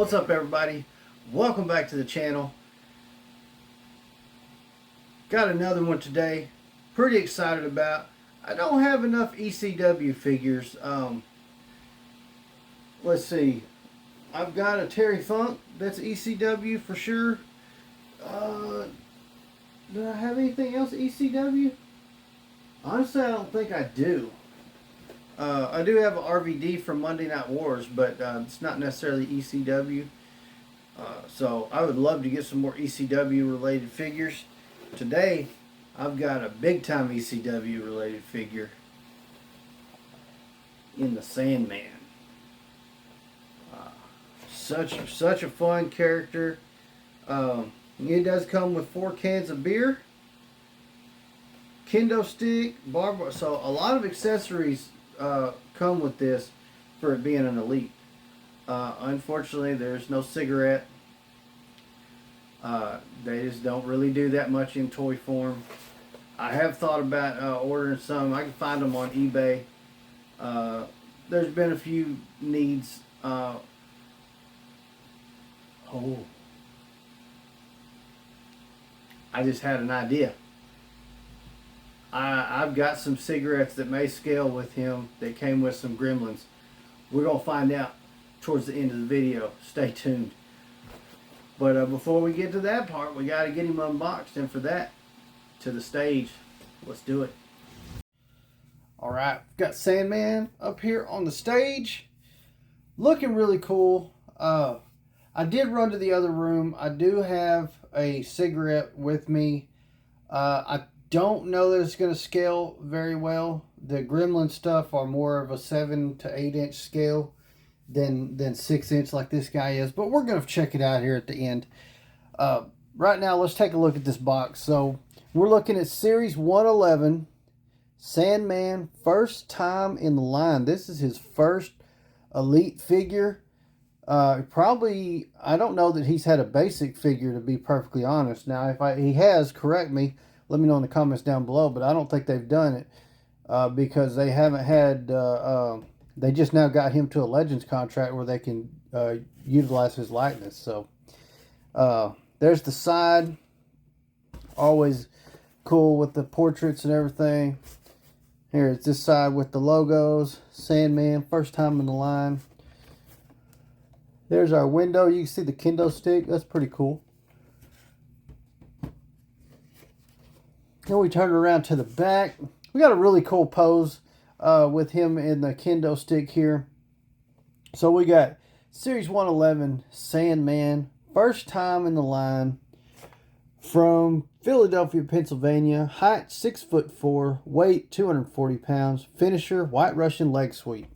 What's up, everybody? Welcome back to the channel. Got another one today. Pretty excited about. I don't have enough ECW figures. Let's see. I've got a Terry Funk. That's ECW for sure. Do I have anything else ECW? Honestly, I don't think I do. I do have an RVD from Monday Night Wars, but it's not necessarily ECW. So I would love to get some more ECW related figures. Today, I've got a big time ECW related figure in the Sandman. Such a fun character. It does come with 4 cans of beer, kendo stick, barb. So a lot of accessories come with this for it being an elite. Unfortunately, there's no cigarette. They just don't really do that much in toy form. I have thought about ordering some. I can find them on eBay. There's been a few needs. I just had an idea. I've got some cigarettes that may scale with him that came with some gremlins. We're going to find out towards the end of the video. Stay tuned. But before we get to that part, we got to get him unboxed. And for that, to the stage. Let's do it. Alright, got Sandman up here on the stage. Looking really cool. I did run to the other room. I do have a cigarette with me. I don't know that it's going to scale very well. The Gremlin stuff are more of a 7 to 8 inch scale than 6 inch like this guy is. But we're going to check it out here at the end. Right now, let's take a look at this box. So we're looking at Series 111. Sandman, first time in the line. This is his first Elite figure. Probably, I don't know that he's had a basic figure, to be perfectly honest. Now, if he has, correct me. Let me know in the comments down below. But I don't think they've done it because they haven't had. They just now got him to a Legends contract where they can utilize his likeness. So there's the side. Always cool with the portraits and everything. Here's this side with the logos. Sandman, first time in the line. There's our window. You can see the kendo stick. That's pretty cool. Then we turn around to the back. We got a really cool pose with him in the kendo stick here. So we got Series 111 Sandman. First time in the line. From Philadelphia, Pennsylvania. Height 6'4", weight 240 pounds. Finisher, White Russian leg sweep.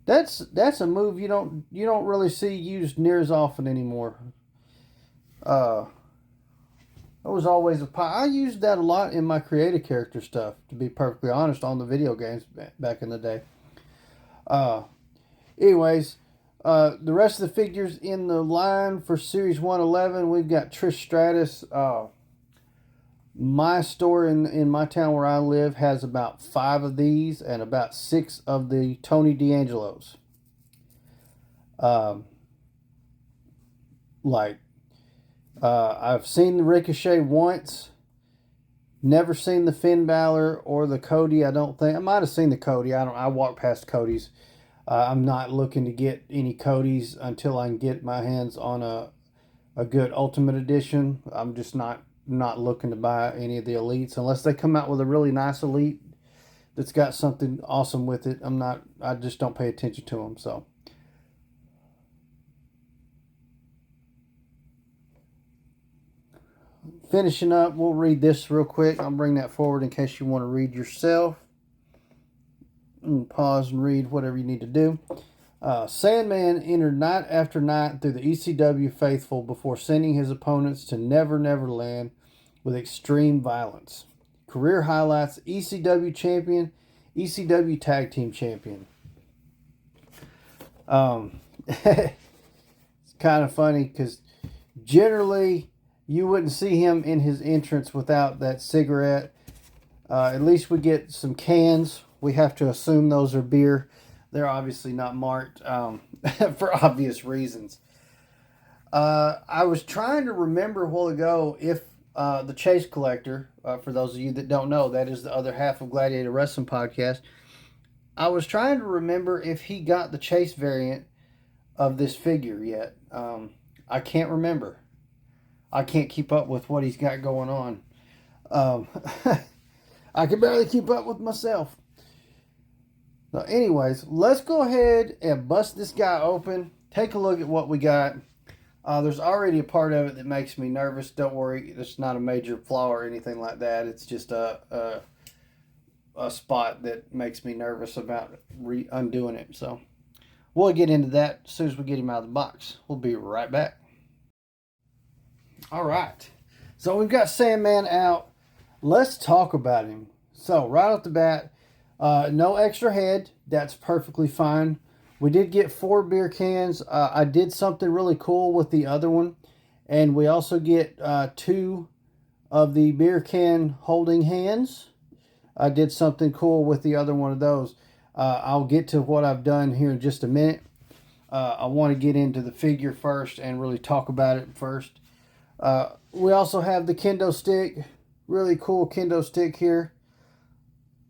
That's a move you don't really see used near as often anymore. That was always I used that a lot in my creative character stuff, to be perfectly honest, on the video games back in the day. Anyways, the rest of the figures in the line for Series 111, we've got Trish Stratus. My store in my town where I live has about 5 of these and about 6 of the Tony D'Angelo's. I've seen the Ricochet once. Never seen the Finn Balor or the Cody, I don't think. I might have seen the Cody. I walked past Cody's. I'm not looking to get any Cody's until I can get my hands on a good Ultimate Edition. I'm just not looking to buy any of the Elites unless they come out with a really nice Elite that's got something awesome with it. I just don't pay attention to them. So finishing up, we'll read this real quick. I'll bring that forward in case you want to read yourself. And pause and read whatever you need to do. Sandman entered night after night through the ECW faithful before sending his opponents to Never Never Land with extreme violence. Career highlights: ECW champion, ECW tag team champion. It's kind of funny because generally you wouldn't see him in his entrance without that cigarette. At least we get some cans. We have to assume those are beer. They're obviously not marked for obvious reasons. I was trying to remember a while ago if the Chase Collector, for those of you that don't know, that is the other half of Gladiator Wrestling Podcast. I was trying to remember if he got the Chase variant of this figure yet. I can't remember. I can't keep up with what he's got going on. I can barely keep up with myself. So anyways, let's go ahead and bust this guy open. Take a look at what we got. There's already a part of it that makes me nervous. Don't worry, it's not a major flaw or anything like that. It's just a spot that makes me nervous about undoing it. So we'll get into that as soon as we get him out of the box. We'll be right back. All right. So we've got Sandman out. Let's talk about him. So right off the bat, no extra head. That's perfectly fine. We did get 4 beer cans. I did something really cool with the other one. And we also get 2 of the beer can holding hands. I did something cool with the other one of those. I'll get to what I've done here in just a minute. I want to get into the figure first and really talk about it first. We also have the kendo stick. Really cool kendo stick here.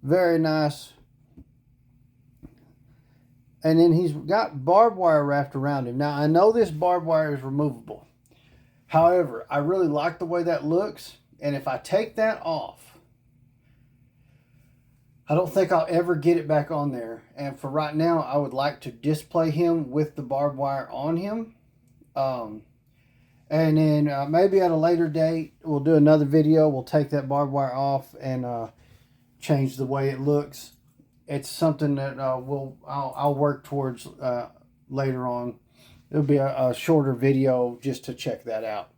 Very nice. And then he's got barbed wire wrapped around him. Now, I know this barbed wire is removable. However, I really like the way that looks. And if I take that off, I don't think I'll ever get it back on there. And for right now, I would like to display him with the barbed wire on him. And then maybe at a later date, we'll do another video. We'll take that barbed wire off and change the way it looks. It's something that I'll work towards later on. It'll be a shorter video just to check that out.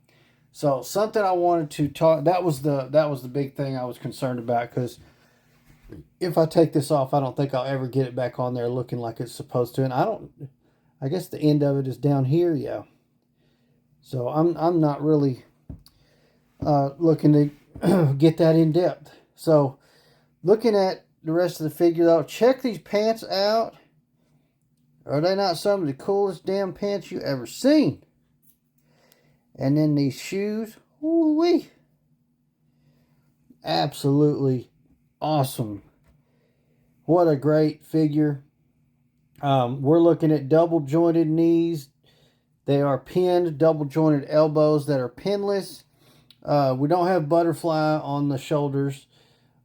So something I wanted to talk. That was the big thing I was concerned about, because if I take this off, I don't think I'll ever get it back on there looking like it's supposed to. And I guess the end of it is down here, yeah. So I'm not really looking to get that in depth. So looking at the rest of the figure though, check these pants out. Are they not some of the coolest damn pants you ever seen? And then these shoes, woo-wee. Absolutely awesome. What a great figure. We're looking at double jointed knees. They are pinned, double jointed elbows that are pinless. We don't have butterfly on the shoulders,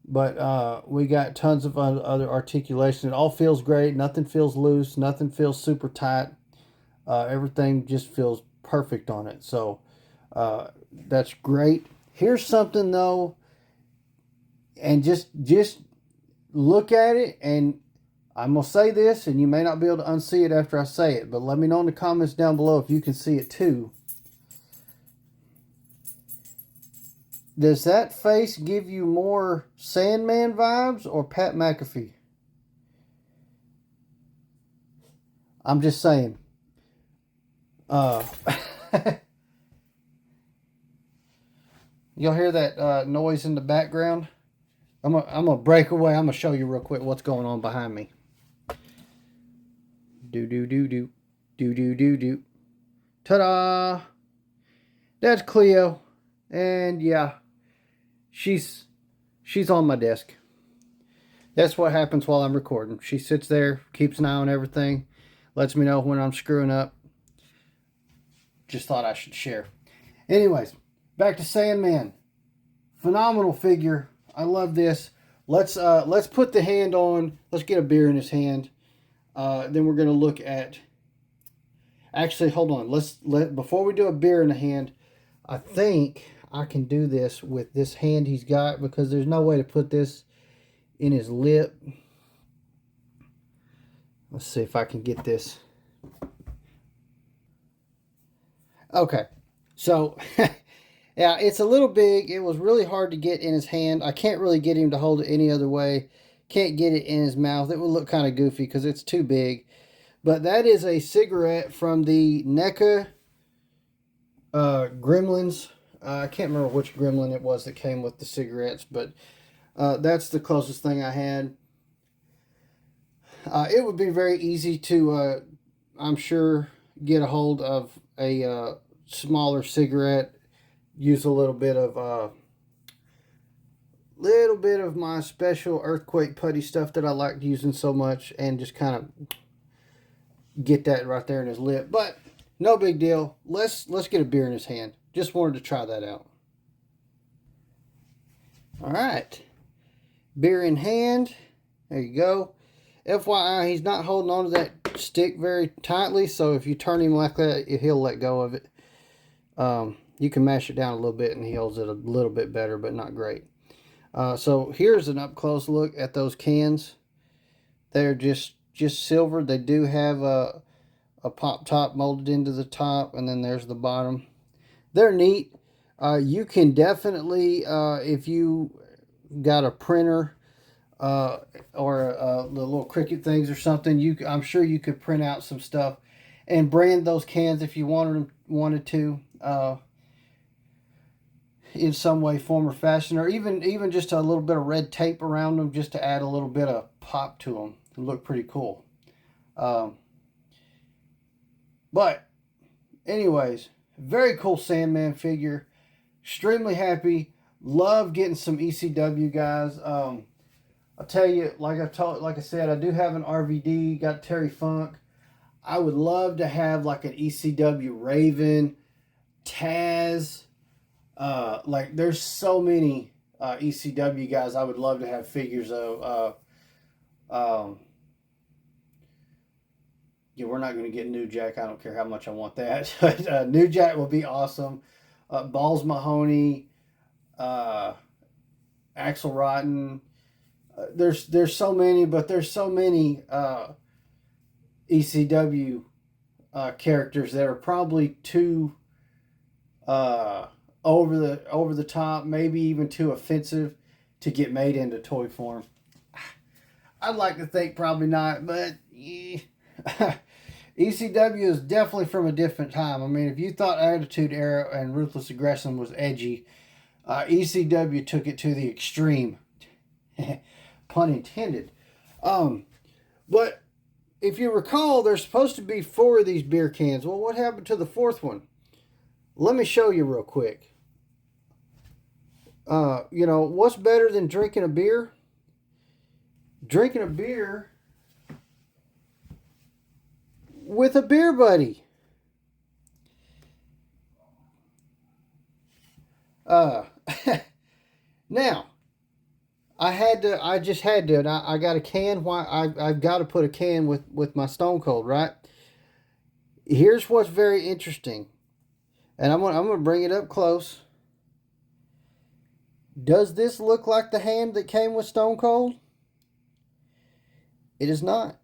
but we got tons of other articulation. It all feels great. Nothing feels loose. Nothing feels super tight. Everything just feels perfect on it. So that's great. Here's something though, and just look at it, and I'm going to say this, and you may not be able to unsee it after I say it, but let me know in the comments down below if you can see it too. Does that face give you more Sandman vibes or Pat McAfee? I'm just saying. You'll hear that noise in the background? I'm gonna break away. I'm gonna show you real quick what's going on behind me. Do do do do do do do do. Ta-da! That's Cleo, and yeah, she's on my desk. That's what happens while I'm recording. She sits there, keeps an eye on everything, lets me know when I'm screwing up. Just thought I should share. Anyways, back to Sandman. Phenomenal figure. I love this. Let's put the hand on. Let's get a beer in his hand. Then we're gonna look at. Actually, hold on. Before we do a beer in the hand, I think I can do this with this hand he's got, because there's no way to put this in his lip. Let's see if I can get this. Okay, so. Yeah, it's a little big. It was really hard to get in his hand. I can't really get him to hold it any other way. Can't get it in his mouth. It would look kind of goofy because it's too big. But that is a cigarette from the NECA Gremlins. I can't remember which gremlin it was that came with the cigarettes, but that's the closest thing I had. It would be very easy to, I'm sure, get a hold of a smaller cigarette. Use a little bit of my special earthquake putty stuff that I like using so much, and just kind of get that right there in his lip. But no big deal. Let's get a beer in his hand. Just wanted to try that out. All right, beer in hand. There you go. FYI, he's not holding on to that stick very tightly, so if you turn him like that, he'll let go of it. You can mash it down a little bit and he holds it a little bit better, but not great. So here's an up close look at those cans. They're just silver. They do have a pop top molded into the top, and then there's the bottom. They're neat. You can definitely, if you got a printer or the little Cricut things or something, I'm sure you could print out some stuff and brand those cans if you wanted to. In some way, form, or fashion, or even just a little bit of red tape around them, just to add a little bit of pop to them. It look pretty cool. But anyways, very cool Sandman figure. Extremely happy. Love getting some ECW guys. I'll tell you, like I said, I do have an RVD. Got Terry Funk. I would love to have like an ECW Raven, Taz. Like there's so many ECW guys I would love to have figures of. Yeah, we're not going to get New Jack. I don't care how much I want that. But New Jack will be awesome. Balls Mahoney, Axel Rotten. There's so many, but there's so many ECW characters that are probably too over the top, maybe even too offensive to get made into toy form. I'd like to think probably not, but yeah. ECW is definitely from a different time. I mean, if you thought Attitude Era and Ruthless Aggression was edgy, ECW took it to the extreme. Pun intended. But if you recall, there's supposed to be 4 of these beer cans. Well, what happened to the 4th one? Let me show you real quick. What's better than drinking a beer? Drinking a beer with a beer buddy. Now, I just had to, and I got a can. I've got to put a can with my Stone Cold, right? Here's what's very interesting, and I'm gonna bring it up close. Does this look like the hand that came with Stone Cold? It is not.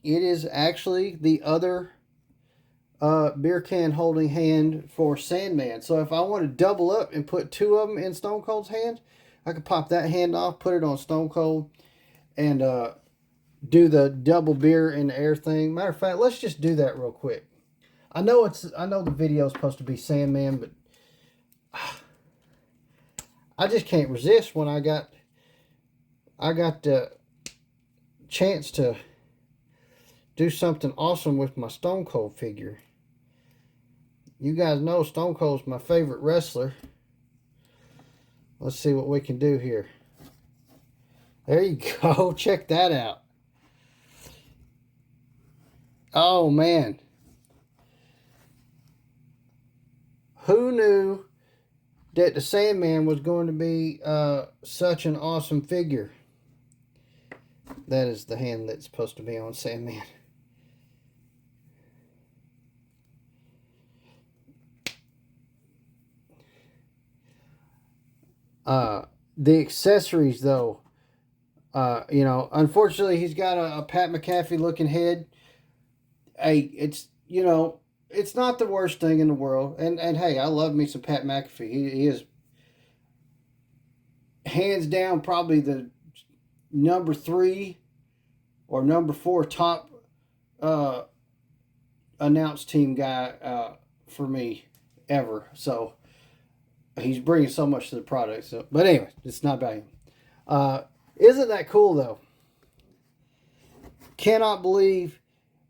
It is actually the other beer can holding hand for Sandman. So if I want to double up and put 2 of them in Stone Cold's hand, I could pop that hand off, put it on Stone Cold, and do the double beer in the air thing. Matter of fact, let's just do that real quick. I know the video is supposed to be Sandman, but I just can't resist when I got the chance to do something awesome with my Stone Cold figure. You guys know Stone Cold's my favorite wrestler. Let's see what we can do here. There you go. Check that out. Oh, man. Who knew that the Sandman was going to be such an awesome figure? That is the hand that's supposed to be on Sandman. The accessories, though, unfortunately, he's got a Pat McAfee looking head. Hey, it's not the worst thing in the world. And hey, I love me some Pat McAfee. He is hands down probably the number 3 or number 4 top announce team guy for me ever. So he's bringing so much to the product. So, but anyway, it's not about him. Isn't that cool though? cannot believe,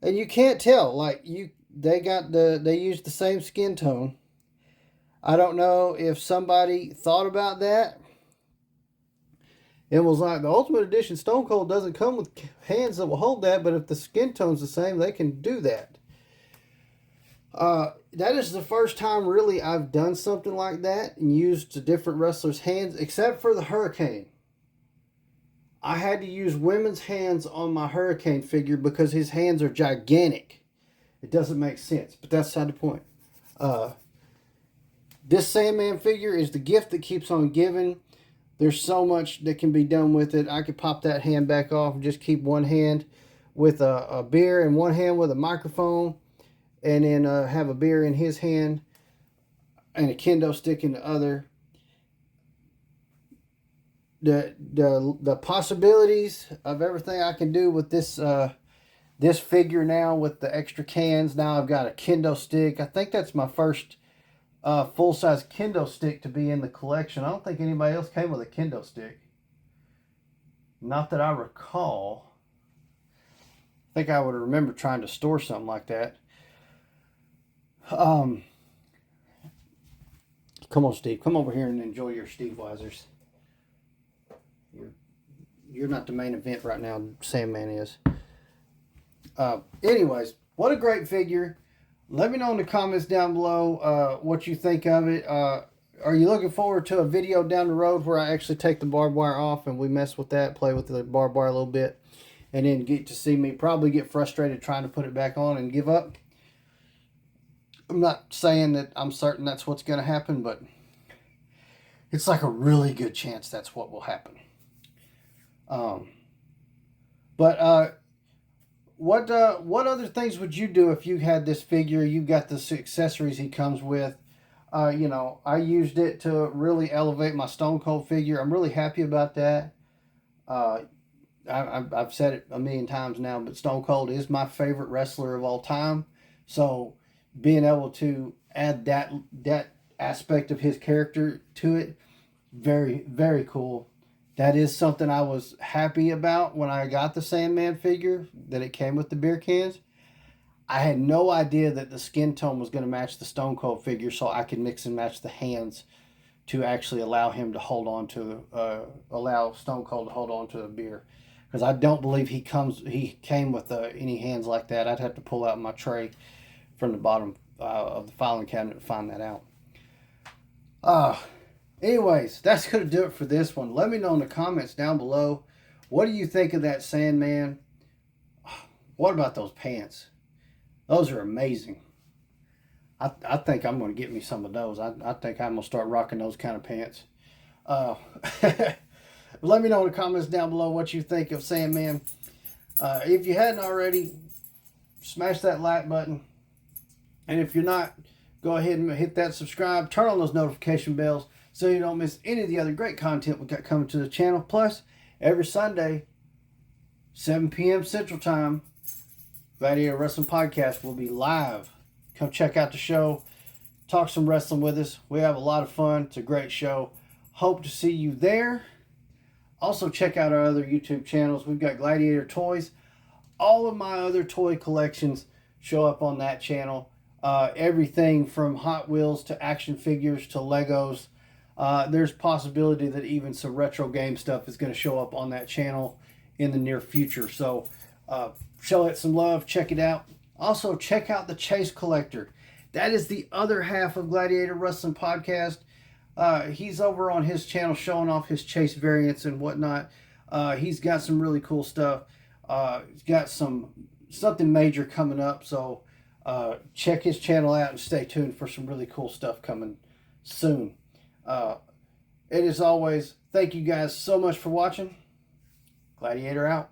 and you can't tell, like, they used the same skin tone. I don't know if somebody thought about that. It was like the Ultimate Edition Stone Cold doesn't come with hands that will hold that, but if the skin tone's the same, they can do that. That is the first time really I've done something like that and used different wrestlers' hands, except for the Hurricane. I had to use women's hands on my Hurricane figure because his hands are gigantic. It doesn't make sense, but that's not the point. This Sandman figure is the gift that keeps on giving. There's so much that can be done with it. I could pop that hand back off and just keep one hand with a beer and one hand with a microphone, and then have a beer in his hand and a kendo stick in the other. The possibilities of everything I can do with this this figure now with the extra cans. Now I've got a kendo stick. I think that's my first full-size kendo stick to be in the collection. I don't think anybody else came with a kendo stick. Not that I recall. I think I would remember trying to store something like that. Come on, Steve. Come over here and enjoy your Steve Weisers. You're not the main event right now. Sandman is. Anyways, what a great figure. Let me know in the comments down below what you think of it. Are you looking forward to a video down the road where I actually take the barbed wire off and we mess with that, play with the barbed wire a little bit, and then get to see me probably get frustrated trying to put it back on and give up? I'm not saying that I'm certain that's what's going to happen, but it's like a really good chance that's what will happen. What other things would you do if you had this figure? You got the accessories he comes with. You know, I used it to really elevate my Stone Cold figure. I'm really happy about that. I've said it a million times now, but Stone Cold is my favorite wrestler of all time. So being able to add that aspect of his character to it, very, very cool. That is something I was happy about when I got the Sandman figure, that it came with the beer cans. I had no idea that the skin tone was going to match the Stone Cold figure, so I could mix and match the hands to actually allow him to hold on to, allow Stone Cold to hold on to the beer. Because I don't believe he came with any hands like that. I'd have to pull out my tray from the bottom of the filing cabinet to find that out. Anyways, that's going to do it for this one. Let me know in the comments down below. What do you think of that Sandman? What about those pants? Those are amazing. I think I'm going to get me some of those. I think I'm going to start rocking those kind of pants. Let me know in the comments down below what you think of Sandman. If you hadn't already, smash that like button. And if you're not, go ahead and hit that subscribe. Turn on those notification bells so you don't miss any of the other great content we got coming to the channel. Plus, every Sunday, 7 p.m. Central Time, Gladiator Wrestling Podcast will be live. Come check out the show. Talk some wrestling with us. We have a lot of fun. It's a great show. Hope to see you there. Also, check out our other YouTube channels. We've got Gladiator Toys. All of my other toy collections show up on that channel. Everything from Hot Wheels to action figures to Legos. There's possibility that even some retro game stuff is going to show up on that channel in the near future. So show it some love. Check it out. Also, check out the Chase Collector. That is the other half of Gladiator Wrestling Podcast. He's over on his channel showing off his Chase variants and whatnot. He's got some really cool stuff. He's got something major coming up. So check his channel out and stay tuned for some really cool stuff coming soon. It is always, thank you guys so much for watching. Gladiator out.